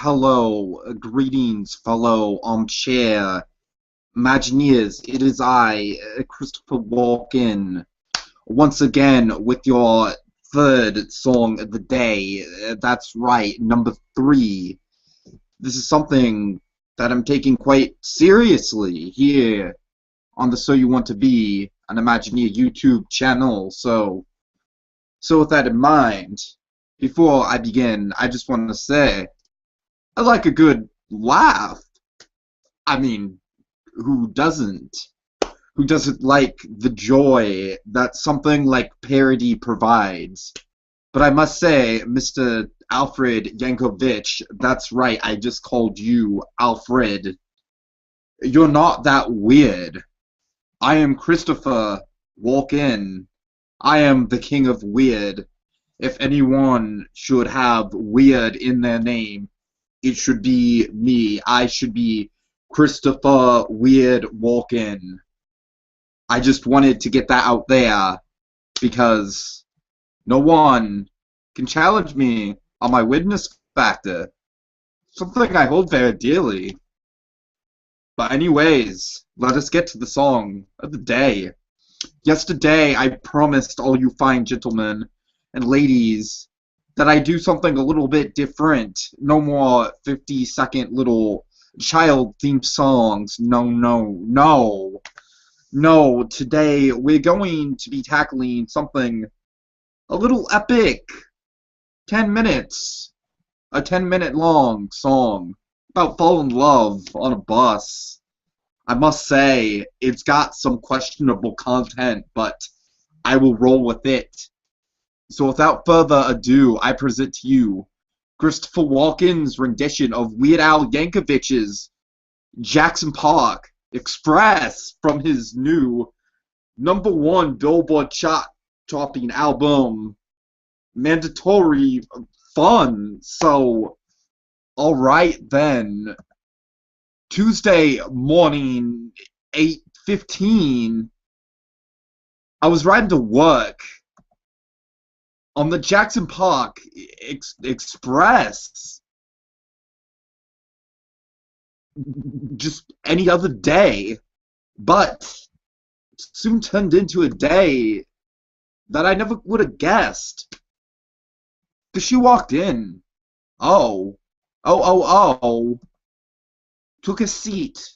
Hello, greetings, fellow armchair Imagineers. It is I, Christopher Walken, once again with your third song of the day. That's right, number 3. This is something that I'm taking quite seriously here on the So You Want to Be an Imagineer YouTube channel. So with that in mind, before I begin, I just want to say, I like a good laugh. I mean, who doesn't? Who doesn't like the joy that something like parody provides? But I must say, Mr. Alfred Yankovic, that's right, I just called you Alfred. You're not that weird. I am Christopher Walken. I am the king of weird. If anyone should have weird in their name, it should be me. I should be Christopher Weird Walken. I just wanted to get that out there because no one can challenge me on my weirdness factor. Something I hold very dearly. But anyways, let us get to the song of the day. Yesterday I promised all you fine gentlemen and ladies that I do something a little bit different. No more 50-second little child-themed songs. No, no, no. No, today we're going to be tackling something a little epic. 10 minutes. A 10-minute long song about falling in love on a bus. I must say, it's got some questionable content, but I will roll with it. So without further ado, I present to you Christopher Walken's rendition of Weird Al Yankovic's Jackson Park Express from his new #1 Billboard chart-topping album, Mandatory Fun. So, alright then. Tuesday morning, 8:15, I was riding to work on the Jackson Park Express. Just any other day, but soon turned into a day that I never would have guessed. Because she walked in. Oh. Took a seat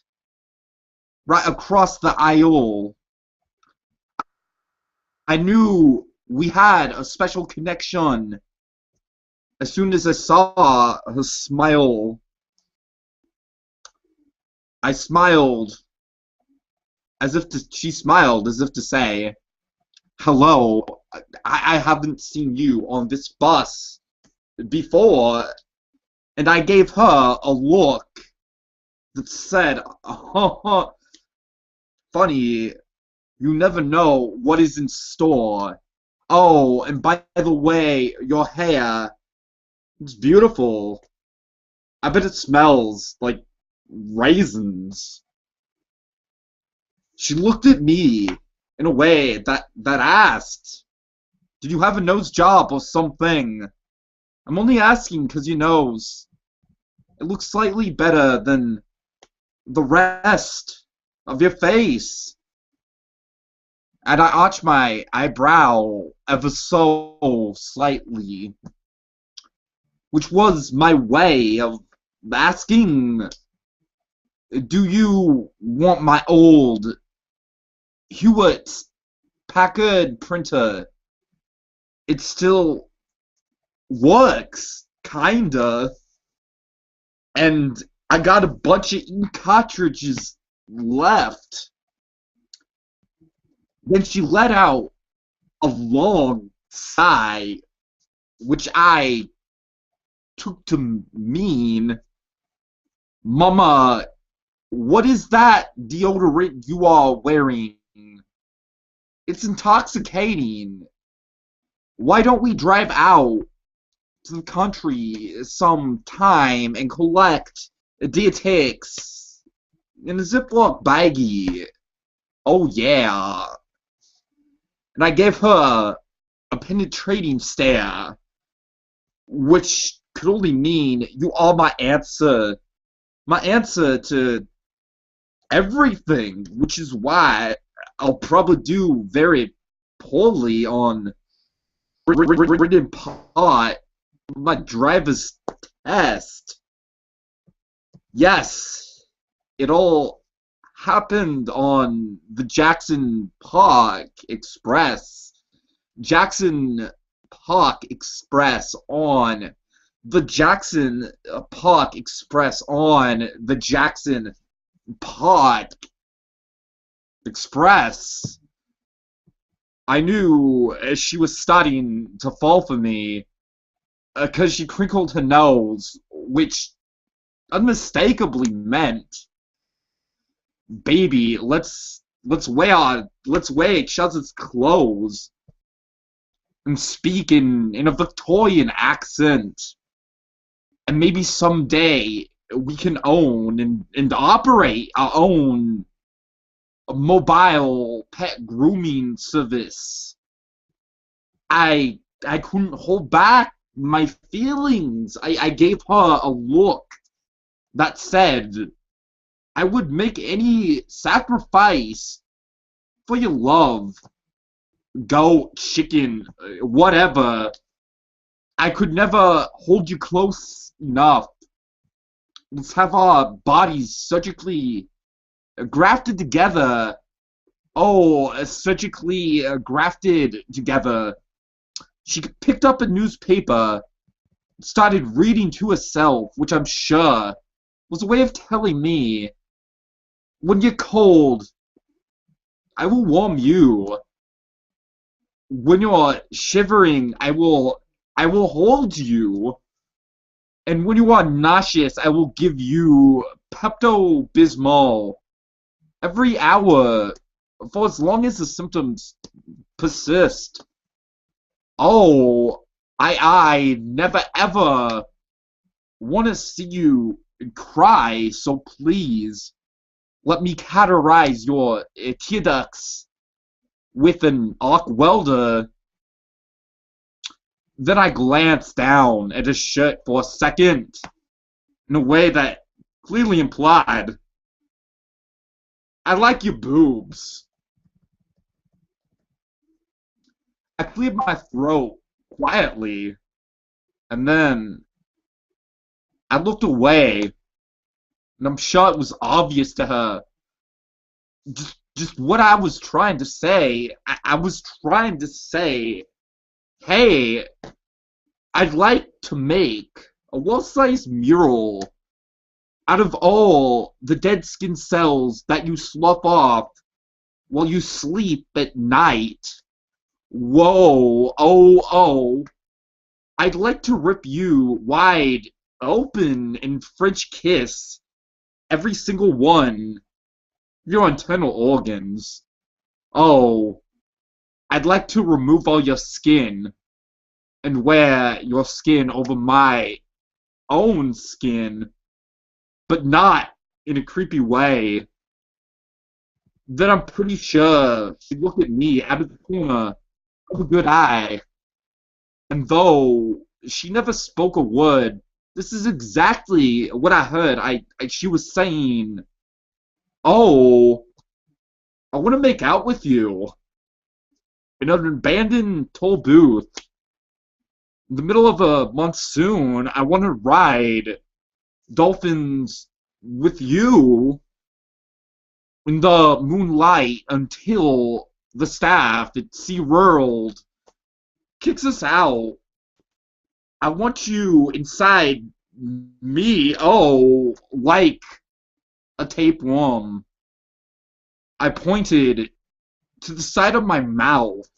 right across the aisle. I knew we had a special connection as soon as I saw her smile. I smiled she smiled as if to say, hello, I haven't seen you on this bus before. And I gave her a look that said, funny, you never know what is in store. Oh, and by the way, your hair is beautiful. I bet it smells like raisins. She looked at me in a way that asked, did you have a nose job or something? I'm only asking because your nose, it looks slightly better than the rest of your face. And I arched my eyebrow ever so slightly, which was my way of asking, do you want my old Hewitt Packard printer? It still works, kinda. And I got a bunch of ink cartridges left. Then she let out a long sigh, which I took to mean, Mama, what is that deodorant you are wearing? It's intoxicating. Why don't we drive out to the country sometime and collect Dietix in a Ziploc baggie? Oh yeah. And I gave her a penetrating stare, which could only mean you are my answer to everything, which is why I'll probably do very poorly on written part my driver's test. Yes, it all happened on the Jackson Park Express. Jackson Park Express on the Jackson Park Express on the Jackson Park Express. I knew she was starting to fall for me because she crinkled her nose, which unmistakably meant, "Baby, let's wear each other's clothes and speak in a Victorian accent, and maybe someday we can own and operate our own mobile pet grooming service." I couldn't hold back my feelings. I gave her a look that said, "I would make any sacrifice for your love. Goat, chicken, whatever. I could never hold you close enough. Let's have our bodies surgically grafted together." Oh, surgically grafted together. She picked up a newspaper, started reading to herself, which I'm sure was a way of telling me, "When you're cold, I will warm you. When you're shivering, I will hold you. And when you are nauseous, I will give you Pepto-Bismol every hour for as long as the symptoms persist." Oh, I never ever want to see you cry, so please let me cauterize your tear ducts with an arc welder. Then I glanced down at his shirt for a second, in a way that clearly implied, "I like your boobs." I cleared my throat quietly, and then I looked away, and I'm sure it was obvious to her just what I was trying to say. I was trying to say, "Hey, I'd like to make a wall-sized mural out of all the dead skin cells that you slough off while you sleep at night. Whoa, oh, I'd like to rip you wide open and French kiss every single one of your internal organs. Oh, I'd like to remove all your skin and wear your skin over my own skin, but not in a creepy way." Then I'm pretty sure she looked at me out of the corner of a good eye, and though she never spoke a word, this is exactly what I heard. She was saying, "Oh, I want to make out with you in an abandoned toll booth. In the middle of a monsoon, I want to ride dolphins with you in the moonlight until the staff at SeaWorld kicks us out. I want you inside me, oh, like a tapeworm." I pointed to the side of my mouth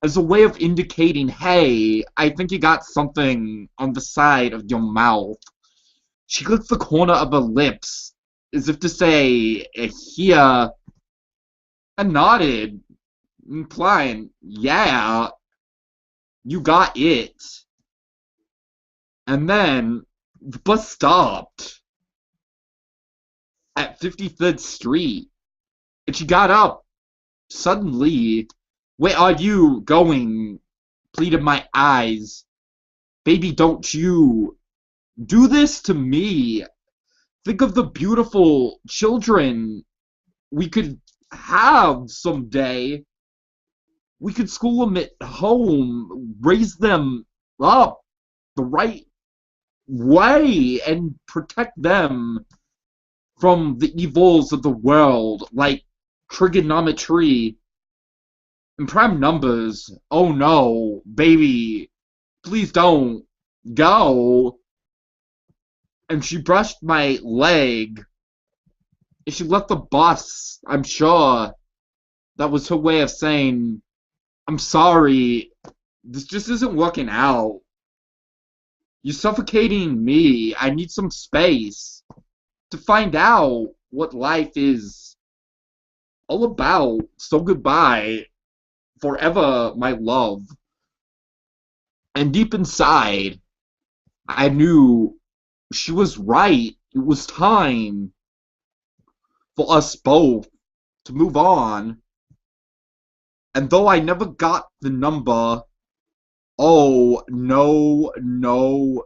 as a way of indicating, "Hey, I think you got something on the side of your mouth." She licked the corner of her lips as if to say, "Here." I nodded, implying, "Yeah, you got it." And then the bus stopped at 53rd Street, and she got up suddenly. "Where are you going?" pleaded my eyes. Baby, don't you do this to me. Think of the beautiful children we could have someday. We could school them at home, raise them up the right way, and protect them from the evils of the world, like trigonometry and prime numbers. Oh no, baby, please don't go. And she brushed my leg. And she left the bus, I'm sure. That was her way of saying, I'm sorry, this just isn't working out. You're suffocating me. I need some space to find out what life is all about. So goodbye, forever, my love. And deep inside, I knew she was right. It was time for us both to move on. And though I never got the number, oh, no,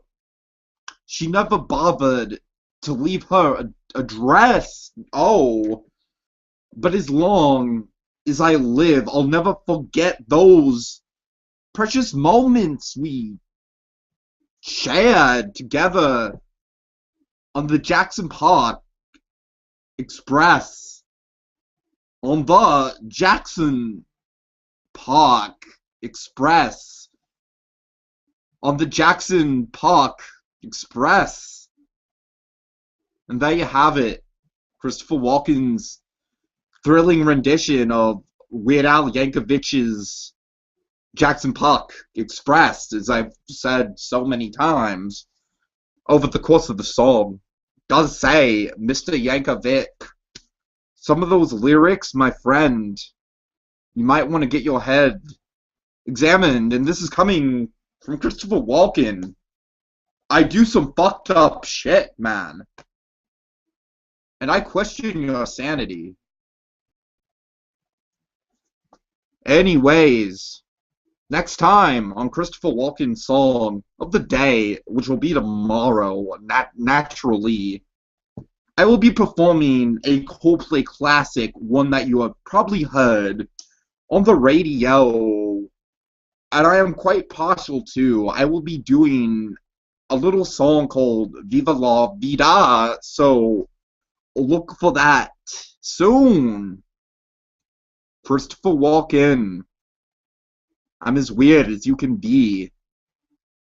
she never bothered to leave her address. Oh, but as long as I live, I'll never forget those precious moments we shared together on the Jackson Park Express. On the Jackson Park Express. On the Jackson Park Express. And there you have it. Christopher Walken's thrilling rendition of Weird Al Yankovic's Jackson Park Express, as I've said so many times over the course of the song. Does say, Mr. Yankovic, some of those lyrics, my friend, you might want to get your head examined, and this is coming from Christopher Walken. I do some fucked up shit, man. And I question your sanity. Anyways, next time on Christopher Walken's song of the day, which will be tomorrow, naturally, I will be performing a Coldplay classic, one that you have probably heard on the radio, and I am quite partial to. I will be doing a little song called Viva la Vida, so look for that soon. Christopher Walken. I'm as weird as you can be.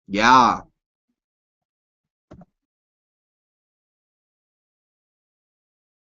Yeah.